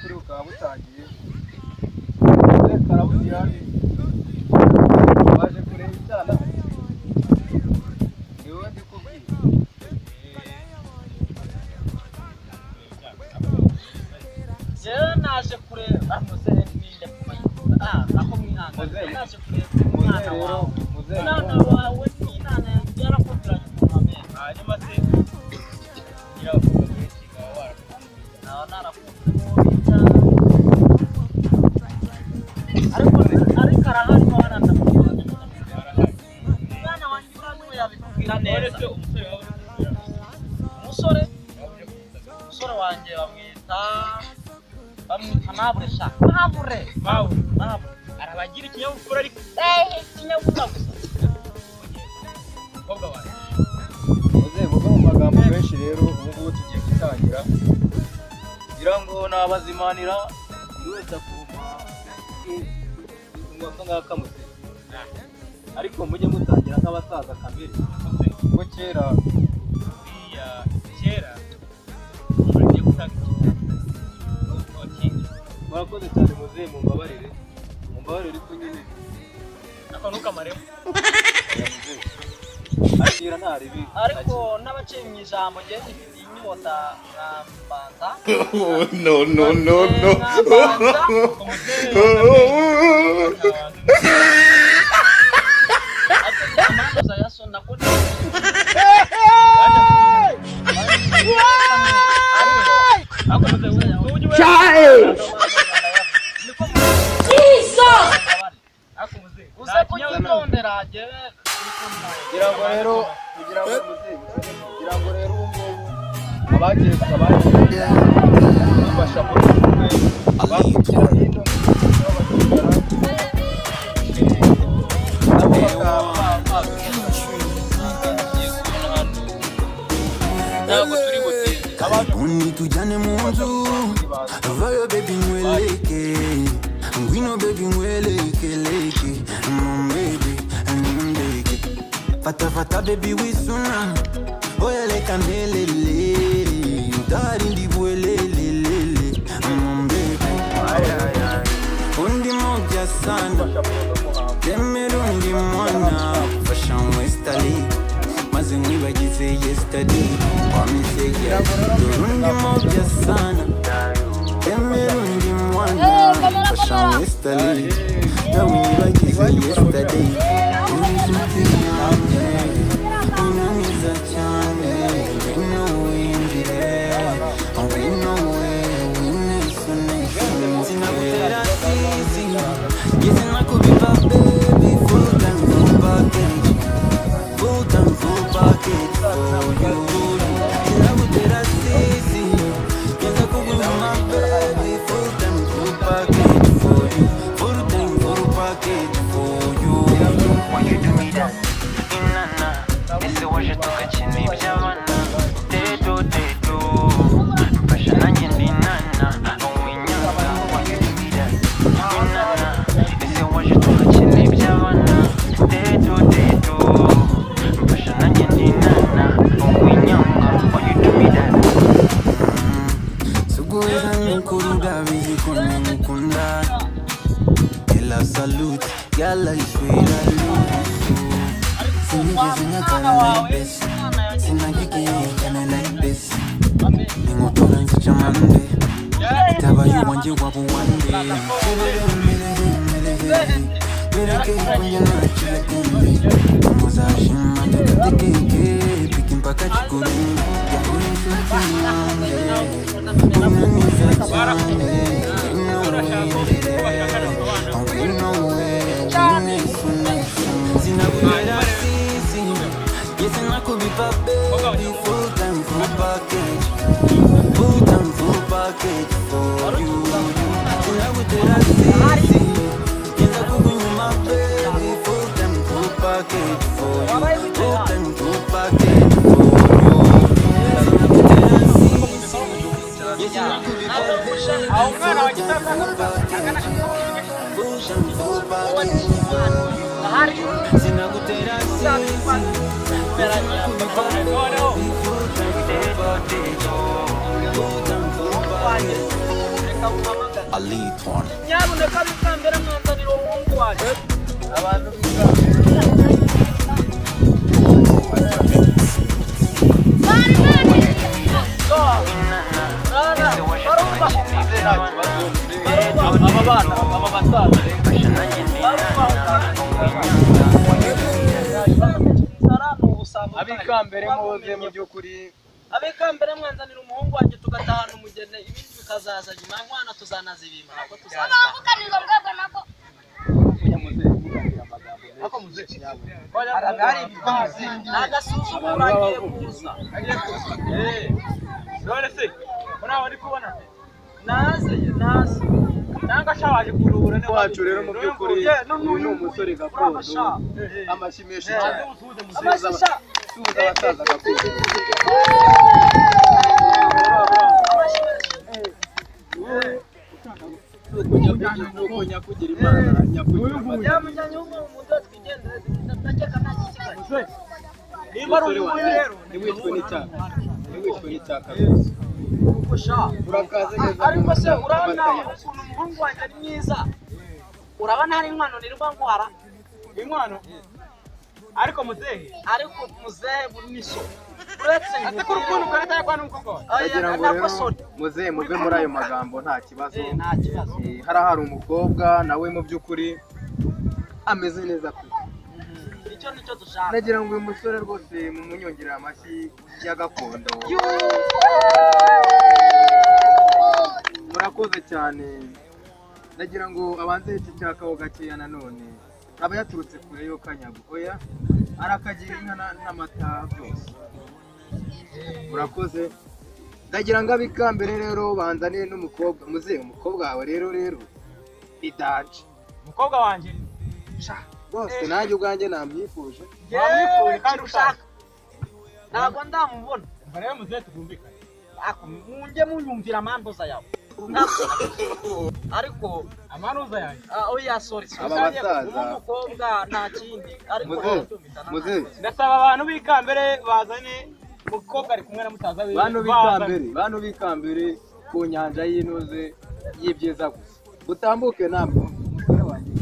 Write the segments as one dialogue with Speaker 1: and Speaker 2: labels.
Speaker 1: kuri ukaba butangiye karabuziyani baje kureba icyana niwe ndikubwira
Speaker 2: jewe naje kureba muzehe ninde nako mwihangane naje kureba umwana wawe n'inana yarakomeranye ku mame hanyuma se yaravuga muri kiga wara narakuze ariko arahari mwana ndamubona mwana wanjye ntabwo yabikubwira neza umusore wanjye bamwita Nabure arabagira ikinyabupfura ariko ikinyabupfura gusa umukobwa wanjye
Speaker 1: muze mu magambo menshi rero ubu ngubu tugiye gutangira kugira ngo nabazimanira buri wese akuma umwaka ngakamutse ariko mujye mutangira nk'abasaza kamere kuko kera ugiye gutanga murakoze cyane muzehe mumbabarire ko nyine
Speaker 2: ako ntukamaremo
Speaker 1: akira ntaribi
Speaker 2: ariko n'abaciye mu ijambo ngiye zifite inyota nkambanza
Speaker 3: no
Speaker 1: kugira ngo rero ubu abagiye bafasha muri twe bakira hino
Speaker 4: tujyane mu nzu vayo baby nweleke ngwino baby nweleke leke baby mbeke fata baby wisuna oyeleka ndelele dari ndibwelelelele baby undi moja sana temerundi mwana fashion westali maze mwibagize yesterday wamisegera undi moja sana temerundi mwana fashion westali na mwibagize yesterday unaniza cyane ngwino winjire ngwino sinagutera sisi ngeze nakubiba baby full time full package for you sinagutera sisi ngeze kuguma baby full time full package for you full time full package for you when you do me that inana ese waje tukakina iby'abana teto mfasha nanjye ndi nana uwinyanga when you do me that inana ese waje tukakina iby'abana teto mfasha nanjye ndi nana uwinyanga when you do me that suguweza nikuruda bizi kunikunda ela salute yala iswira sinigeze nyakana like this sinagikiyekana like this ningotora nzica mande itabaye uwanjye waba uwande mereke kunye nacilekumbi muzashima tukatekeke piki mpaka chikuringi yakuri nshuti yanjye unaniza cyane sinagutera sisi yese nakubipa baby full time full package for you sinagutera sisi yese kukunyuma baby full time full package for you full time full package for you sinagutera sisi yese nakubipa baby full time full package full package for you sinagutera sisi I lead one.
Speaker 2: nyabuneka bikambere mwanzanira umuhungu waje
Speaker 1: abantu b'ikambere abikambere muze mu by'ukuri
Speaker 2: abikambere mwanzanira umuhungu wanjye tugatahana umugene ibindi bikazaza nyuma mwana tuzanazibima nako
Speaker 1: wacu rero mu by'ukuri uyu ni umusore gakondo amashyi menshi cyane suza abasaza gakondo nyakugira imana nyakugira ntiwitwe n'icyaka urakaze neza
Speaker 2: ariko se urabona ukuntu umuhungu wanjye ari mwiza urabona hari inkwano nirwa ngwara
Speaker 5: inkwano ariko muzehe
Speaker 2: bunisho uretse
Speaker 5: ate ko urukundo ukareta kwa n'umukobwa
Speaker 1: ndagira ngo rero muze muve muri ayo magambo nta kibazo
Speaker 2: nta kibazo
Speaker 1: hari umukobwa nawe mu by'ukuri ameze neza pe
Speaker 2: icyo nicyo dushaka
Speaker 1: ndagira ngo uyu musore rwose mumunyongerera amashyi ya gakondo murakoze cyane ndagira ngo abanze icyakaho gakeya nanone aba yaturutse kure yo kanyago oya arakagira inka n'amata byose murakoze ndagira ngo abikambere rero banzaniye n'umukobwa muze umukobwa wawe rero idaje
Speaker 5: umukobwa wanjye
Speaker 1: rwose nanjye ubwanjye namwifuje
Speaker 5: wamwifuje kandi ushaka
Speaker 2: ntabwo ndamubona
Speaker 5: rero muzehe tukumvikane
Speaker 2: munjye munyumvira amandoza yawe ariko
Speaker 5: amanuza yanjye
Speaker 2: oya sorry
Speaker 1: aba basaza
Speaker 2: umukobwa nta kindi ariko
Speaker 1: muze
Speaker 5: ndasaba abantu b'ikambere bazane umukobwa ari kumwe na musaza we
Speaker 1: bantu b'ikambere ku nyanja y'inoze y'ibyiza gusa utambuke namwe umusore wanjye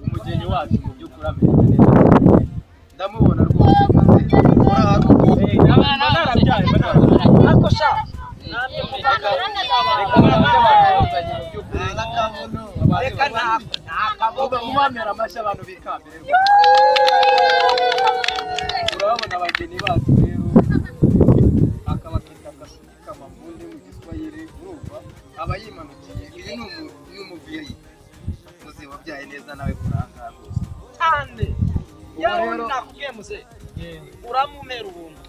Speaker 1: umugeni wacu mu by'ukuri ameze neza ndamubona rwose
Speaker 2: ariko sha reka ntabwo
Speaker 1: mumamera amashyi abantu b'ikambere urababona abageni bacu rero akabakita akamambundi mu giswahili urumva aba yimanukiye uyu ni umubyeyi muze wabyaye neza nawe kuranga rwose
Speaker 2: cyane yewe nakubwiye muze uramumera ubuntu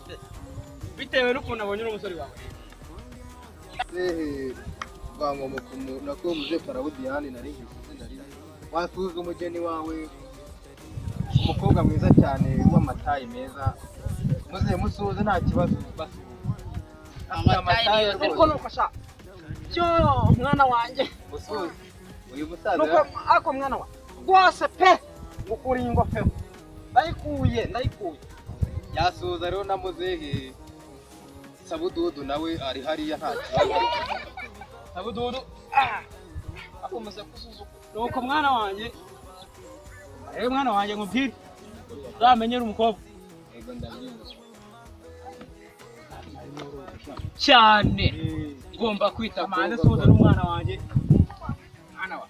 Speaker 5: bitewe n'ukuntu abonye n'umusore wawe
Speaker 1: bangomba nako muze Karabudiyani nari wasuhuza umugeni wawe umukobwa mwiza cyane w'amatayi meza muze musuhuze nta kibazo amatayi
Speaker 2: ariko nuko sha cyo mwana wanjye
Speaker 1: musuhuze uyu musaza
Speaker 2: ako mwana wa rwose pe ngukura ingofero ndayikuye
Speaker 1: yasuhuza rero na muzehe Sabududu nawe ari hariya nta kibazo
Speaker 5: Sabududu
Speaker 2: akomeza kusuzuka
Speaker 5: nuko mwana wanjye nkubwire uzamenyere umukobwa
Speaker 1: yego ndabyumva
Speaker 5: cyane ugomba kwita ku mwana suhuza n'umwana wanjye mwana wa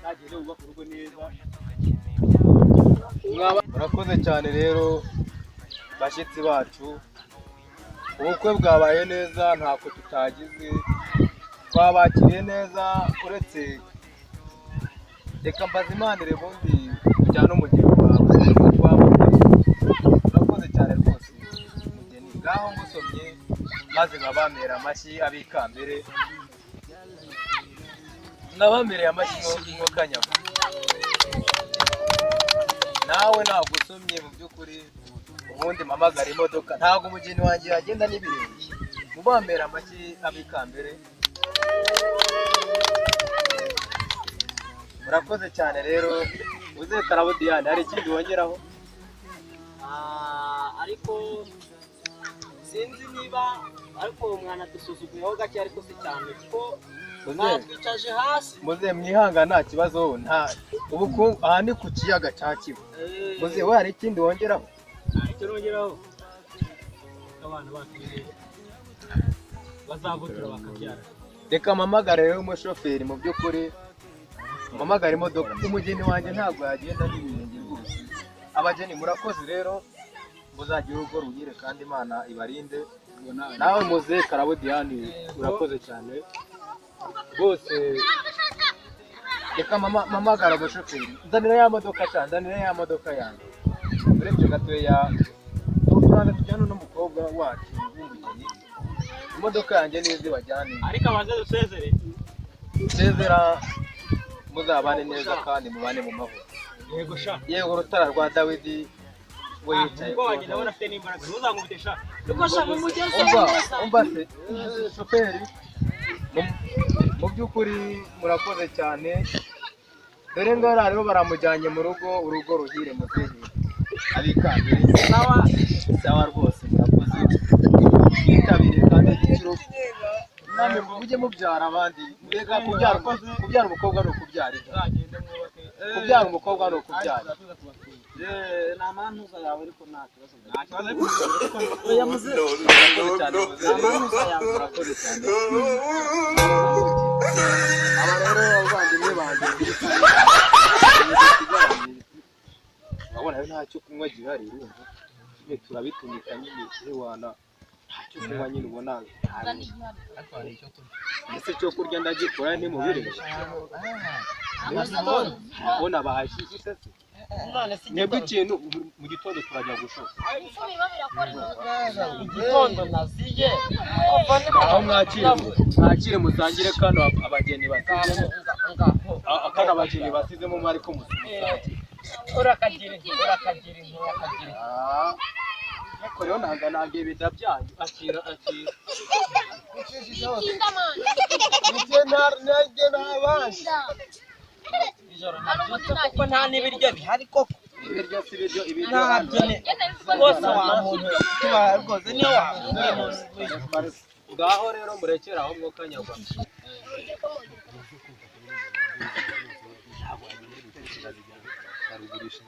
Speaker 5: nagende uba ku rugo neza
Speaker 1: murakoze cyane rero bashyitsi bacu ubukwe bwabaye neza ntako tutagize twabakiriye neza uretse reka mbazimanire bundi ujyane umugeni wawe urakoze cyane rwose umugeni ngaho ngusomye maze nkabamera amashyi abikambere nabamereye amashyi nko kanyago nawe ntabwo usomye mu by'ukuri ubundi mpamagara imodoka ntabwo umugeni wanjye yagenda n'ibirenge mubambera amashyi abikambere murakoze cyane rero muze Karabudiyani hari ikindi wongeraho
Speaker 2: ariko sinzi niba ariko uwo mwana dusuzuguyeho gake ariko si cyane kuko batwicaje hasi
Speaker 1: muze mwihanga nta kibazo nta ubu aha ni ku kiyaga cya Kivu muze we hari ikindi wongeraho
Speaker 2: icyo nongeraho abana bacu bazavutura bakabyara
Speaker 1: reka mpamagare rero umushoferi mu by'ukuri mpamagare imodoka umugeni wanjye ntabwo yagenda n'ibirenge rwose abageni murakoze rero muzagira urugo ruhire kandi Imana ibarinde nawe muze Karabo Diane urakoze cyane rwose reka mpamagara umushoferi nzanira ya modoka cyane nzanira ya modoka yanjye urebye gatoya turaza tujyana n'umukobwa wacu w'umugeni imodoka yanjye nizi bajyane
Speaker 2: ariko abanze dusezere
Speaker 1: sezera muzabane neza kandi mubane mu mahoro
Speaker 2: yego sha
Speaker 1: yego urutara rwa Dawidi we yicaye
Speaker 2: ko wagenda ubona afite n'imbaraga ntuzangubite sha yuko sha mumugeze
Speaker 1: umva se shoferi mu by'ukuri murakoze cyane dore ngo rero baramujyanye mu rugo urugo ruhire muzehe abikambire sawa rwose murakoze yitabire kandi igiciro namwe mujye mubyara abandi mbega kubyara umukobwa ni ukubyara kubyara umukobwa ni ukubyara
Speaker 2: nta mantuza yawe ariko nta kibazo
Speaker 1: oya muze nta mantuza yawe murakoze cyane aba rero abavandimwe banjye urabona rero ntacyo kunywa gihari urumva nyine turabitumika nyine wana ntacyo kunywa nyine ubona ese cyo kurya ndagikora ntimubirebe ubona bahashyize se mwebwe ikintu mu gitondo turajya gushora
Speaker 2: igitondo naziye
Speaker 1: aho mwakire musangire kano abageni basizemo kano abageni basizemo mwari ko musangire
Speaker 2: urakagira
Speaker 1: ariko rero ntabwo ibida byanyu akira
Speaker 2: kuko nta n'ibiryo bihari koko
Speaker 1: ibiryo si ibiryo
Speaker 2: rwose wa muntu rwose niyo wa
Speaker 1: ngaho rero murekere aho mwuka nyarwanda barugurisha